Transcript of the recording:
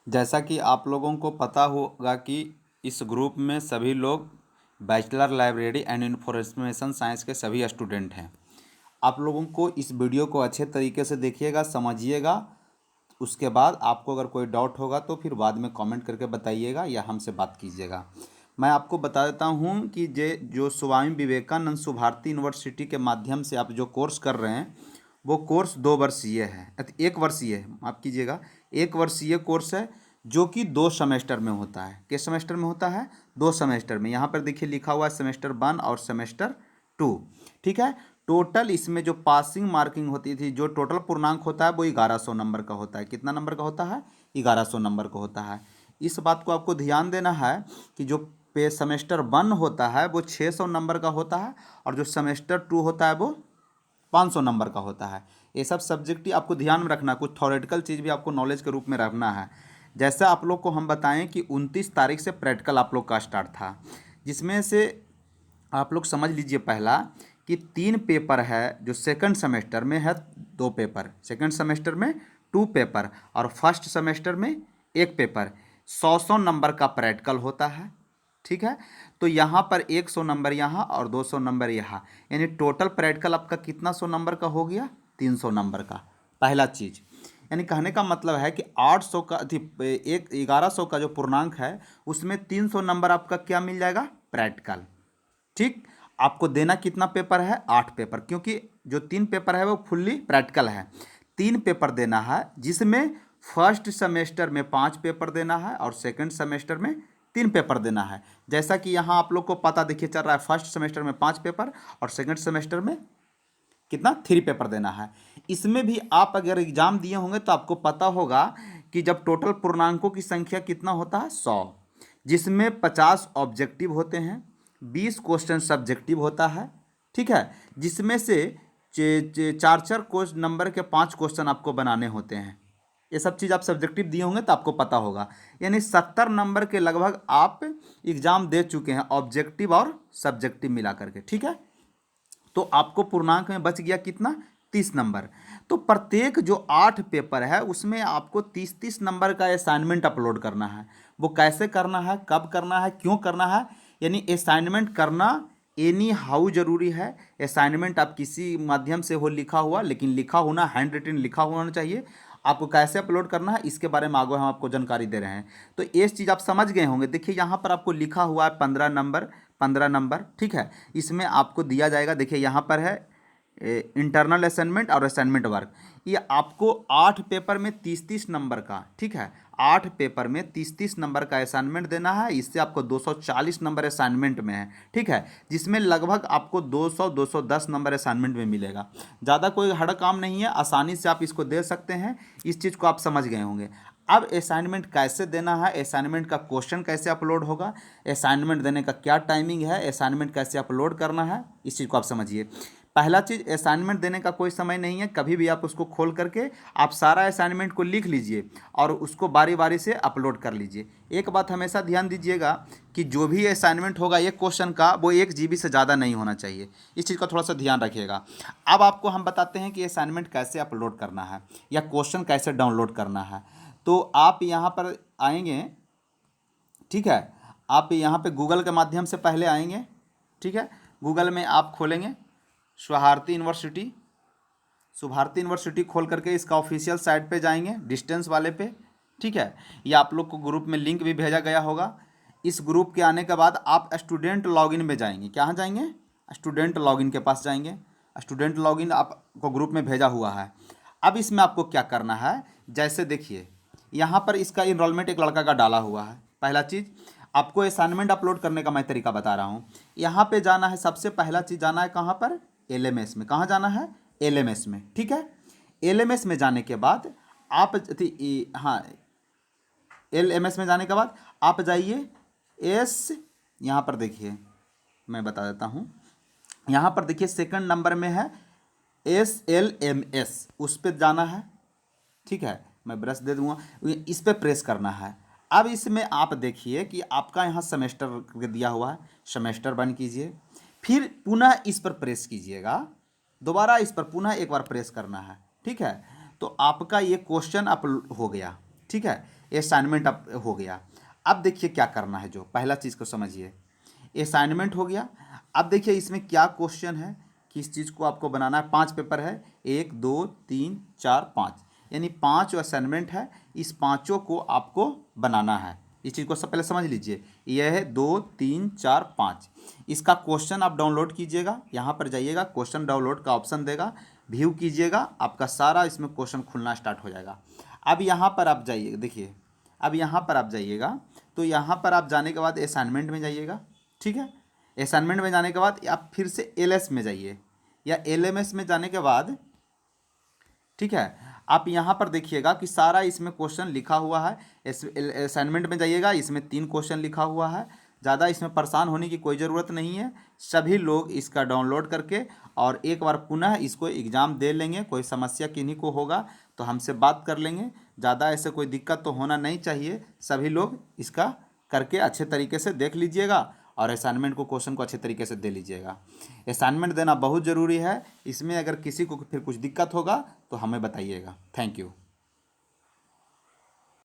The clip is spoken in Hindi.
जैसा कि आप लोगों को पता होगा कि इस ग्रुप में सभी लोग bachelor library and information science के सभी स्टूडेंट हैं। आप लोगों को इस वीडियो को अच्छे तरीके से देखिएगा, समझिएगा। उसके बाद आपको अगर कोई डाउट होगा तो फिर बाद में कमेंट करके बताइएगा या हमसे बात कीजिएगा। मैं आपको बता देता हूं कि जो स्वामी विवेकानंद सुभारती यूनिवर्सिटी के माध्यम से आप जो कोर्स कर रहे हैं वो कोर्स 2 वर्षीय है, 1 वर्षीय है, माफ़ कीजिएगा, 1 वर्षीय कोर्स है जो कि 2 सेमेस्टर में होता है। किस सेमेस्टर में होता है? 2 सेमेस्टर में। यहाँ पर देखिए लिखा हुआ है सेमेस्टर 1 और सेमेस्टर 2। ठीक है। टोटल इसमें जो पासिंग मार्किंग होती थी, जो टोटल पूर्णांक होता है वो 1100 नंबर का होता है। कितना नंबर का होता है? 1100 नंबर का होता है। इस बात को आपको ध्यान देना है कि जो पे सेमेस्टर 1 होता है वो 600 नंबर का होता है और जो सेमेस्टर 2 होता है वो 500 नंबर का होता है। ये सब सब्जेक्ट ही आपको ध्यान में रखना है, कुछ थ्योरेटिकल चीज़ भी आपको नॉलेज के रूप में रखना है। जैसे आप लोग को हम बताएं कि 29 तारीख से प्रैक्टिकल आप लोग का स्टार्ट था, जिसमें से आप लोग समझ लीजिए पहला कि 3 पेपर है। जो सेकंड सेमेस्टर में है 2 पेपर, सेकंड सेमेस्टर में 2 पेपर और फर्स्ट सेमेस्टर में 1 पेपर। 100 नंबर का प्रैक्टिकल होता है। ठीक है। तो यहाँ पर 100 नंबर यहाँ और 200 नंबर यहाँ, यानी टोटल प्रैक्टिकल आपका कितना 100 नंबर का हो गया? 300 नंबर का। पहला चीज़, यानी कहने का मतलब है कि 800 का 1100 का जो पूर्णांक है उसमें 300 नंबर आपका क्या मिल जाएगा? प्रैक्टिकल। ठीक। आपको देना कितना पेपर है? 8 पेपर, क्योंकि जो 3 पेपर है वो फुल्ली प्रैक्टिकल है। 3 पेपर देना है, जिसमें फर्स्ट सेमेस्टर में 5 पेपर देना है और सेकंड सेमेस्टर में 3 पेपर देना है। जैसा कि यहाँ आप लोग को पता देखिए चल रहा है, फर्स्ट सेमेस्टर में 5 पेपर और सेकंड सेमेस्टर में कितना? 3 पेपर देना है। इसमें भी आप अगर एग्जाम दिए होंगे तो आपको पता होगा कि जब टोटल पूर्णांकों की संख्या कितना होता है? 100, जिसमें 50 ऑब्जेक्टिव होते हैं, 20 क्वेश्चन सब्जेक्टिव होता है। ठीक है। जिसमें से 4 क्वेश्चन नंबर के 5 क्वेश्चन आपको बनाने होते हैं। ये सब चीज़ आप सब्जेक्टिव दिए होंगे तो आपको पता होगा, यानी 70 नंबर के लगभग आप एग्जाम दे चुके हैं, ऑब्जेक्टिव और सब्जेक्टिव मिला करके। ठीक है। तो आपको पूर्णांक में बच गया कितना? 30 नंबर। तो प्रत्येक जो 8 पेपर है उसमें आपको 30-30 नंबर का असाइनमेंट अपलोड करना है। वो कैसे करना है, कब करना है, क्यों करना है, यानी असाइनमेंट करना एनी हाउ जरूरी है। असाइनमेंट आप किसी माध्यम से हो लिखा हुआ, लेकिन लिखा होना, हैंड रिटन लिखा होना चाहिए। आपको कैसे अपलोड करना है इसके बारे में आगे हम आपको जानकारी दे रहे हैं। तो ये चीज़ आप समझ गए होंगे। देखिए यहाँ पर आपको लिखा हुआ है 15 नंबर, 15 नंबर। ठीक है। इसमें आपको दिया जाएगा, देखिए यहाँ पर है इंटरनल असाइनमेंट और असाइनमेंट वर्क। ये आपको 8 पेपर में 30-30 नंबर का, ठीक है, 8 पेपर में 30-30 नंबर का असाइनमेंट देना है। इससे आपको 240 नंबर असाइनमेंट में है। ठीक है। जिसमें लगभग आपको 200-210 नंबर असाइनमेंट में मिलेगा। ज़्यादा कोई हार्ड काम नहीं है, आसानी से आप इसको दे सकते हैं। इस चीज़ को आप समझ गए होंगे। अब असाइनमेंट कैसे देना है, असाइनमेंट का क्वेश्चन कैसे अपलोड होगा, असाइनमेंट देने का क्या टाइमिंग है, असाइनमेंट कैसे अपलोड करना है, इस चीज़ को आप समझिए। पहला चीज़, असाइनमेंट देने का कोई समय नहीं है। कभी भी आप उसको खोल करके आप सारा असाइनमेंट को लिख लीजिए और उसको बारी बारी से अपलोड कर लीजिए। एक बात हमेशा ध्यान दीजिएगा कि जो भी असाइनमेंट होगा एक क्वेश्चन का, वो 1 GB से ज़्यादा नहीं होना चाहिए। इस चीज़ का थोड़ा सा ध्यान रखिएगा। अब आपको हम बताते हैं कि असाइनमेंट कैसे अपलोड करना है या क्वेश्चन कैसे डाउनलोड करना है। तो आप यहाँ पर आएंगे। ठीक है। आप यहाँ पे गूगल के माध्यम से पहले आएंगे। ठीक है। गूगल में आप खोलेंगे सुभारती यूनिवर्सिटी, सुभारती यूनिवर्सिटी खोल करके इसका ऑफिशियल साइट पे जाएंगे, डिस्टेंस वाले पे। ठीक है। ये आप लोग को ग्रुप में लिंक भी भेजा गया होगा। इस ग्रुप के आने के बाद आप स्टूडेंट लॉगिन में जाएंगे। कहाँ जाएंगे? स्टूडेंट लॉगिन के पास जाएंगे। स्टूडेंट लॉगिन आपको ग्रुप में भेजा हुआ है। अब इसमें आपको क्या करना है, जैसे देखिए यहाँ पर इसका इनरोलमेंट एक लड़का का डाला हुआ है। पहला चीज़, आपको असाइनमेंट अपलोड करने का मैं तरीका बता रहा हूँ। यहाँ पे जाना है, सबसे पहला चीज़ जाना है कहाँ पर? LMS में। कहाँ जाना है? LMS में। ठीक है। LMS में जाने के बाद आप हाँ, LMS में जाने के बाद आप जाइए यहाँ पर देखिए, मैं बता देता हूँ। यहाँ पर देखिए सेकंड नंबर में है SLMS, उस पर जाना है। ठीक है। मैं ब्रश दे दूंगा, इस पर प्रेस करना है। अब इसमें आप देखिए कि आपका यहाँ सेमेस्टर दिया हुआ है, सेमेस्टर 1 कीजिए, फिर पुनः इस पर प्रेस कीजिएगा, दोबारा इस पर पुनः एक बार प्रेस करना है। ठीक है। तो आपका ये क्वेश्चन अप हो गया। ठीक है। असाइनमेंट अब हो गया। अब देखिए क्या करना है, जो पहला चीज़ को समझिए, असाइनमेंट हो गया। अब देखिए इसमें क्या क्वेश्चन है, किस चीज़ को आपको बनाना है। 5 पेपर है, 1 2 3 4 5, यानी 5 असाइनमेंट है। इस पाँचों को आपको बनाना है। इस चीज़ को सब पहले समझ लीजिए। यह है 2 3 4 5। इसका क्वेश्चन आप डाउनलोड कीजिएगा, यहाँ पर जाइएगा, क्वेश्चन डाउनलोड का ऑप्शन देगा, व्यू कीजिएगा, आपका सारा इसमें क्वेश्चन खुलना स्टार्ट हो जाएगा। अब यहाँ पर आप जाइए, देखिए अब यहाँ पर आप जाइएगा, तो यहाँ पर आप जाने के बाद असाइनमेंट में जाइएगा, ठीक है। असाइनमेंट में जाने के बाद आप फिर से एलएस में जाइए, या एलएमएस में जाने के बाद, ठीक है, आप यहाँ पर देखिएगा कि सारा इसमें क्वेश्चन लिखा हुआ है। असाइनमेंट में जाइएगा, इसमें 3 क्वेश्चन लिखा हुआ है। ज़्यादा इसमें परेशान होने की कोई ज़रूरत नहीं है। सभी लोग इसका डाउनलोड करके और एक बार पुनः इसको एग्ज़ाम दे लेंगे। कोई समस्या किन्हीं को होगा तो हमसे बात कर लेंगे। ज़्यादा ऐसे कोई दिक्कत तो होना नहीं चाहिए। सभी लोग इसका करके अच्छे तरीके से देख लीजिएगा और असाइनमेंट को, क्वेश्चन को अच्छे तरीके से दे लीजिएगा। असाइनमेंट देना बहुत ज़रूरी है। इसमें अगर किसी को फिर कुछ दिक्कत होगा तो हमें बताइएगा। Thank you.